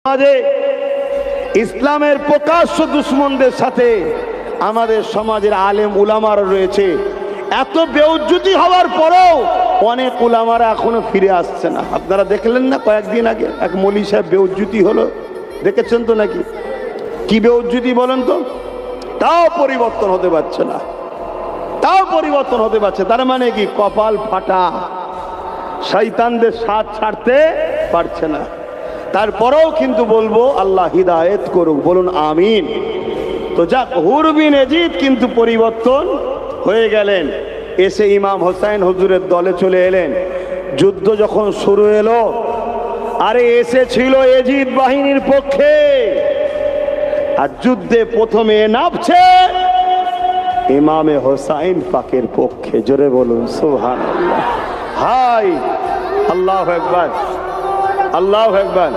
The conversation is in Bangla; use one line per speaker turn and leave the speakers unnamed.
সমাজে ইসলামের প্রকাশ্য দুশ্মনদের সাথে আমাদের সমাজের আলেম উলামারা রয়েছে। এত বেউজ্জতি হওয়ার পরেও অনেক উলামারা এখনো ফিরে আসছে না। আপনারা দেখলেন না কয়েকদিন আগে এক মৌলী সাহেব বেউজ্জতি হলো, দেখেছেন তো নাকি? কি বেউজ্জতি বলেন তো? তাও পরিবর্তন হতে পারছে না, তাও পরিবর্তন হতে পারছে। তার মানে কি? কপাল ফাটা, শয়তানদের সাথ ছাড়তে পারছে না। তারপরেও কিন্তু বলবো আল্লাহ হিদায়েত করুক, বলুন আমিন। তো যাক, হুর বিন ইয়াজিদ কিন্তু পরিবর্তন হয়ে গেলেন, এসে ইমাম হোসাইন হুজুরের দলে চলে এলেন। যুদ্ধ যখন শুরু এলো, আরে এসেছিল ইয়াজিদ বাহিনীর পক্ষে, আর যুদ্ধে প্রথমে নামছে ইমামে হোসাইন পাকের পক্ষে। জোরে বলুন সুবহানাল্লাহ। হাই আল্লাহু আকবার, আল্লাহু আকবার।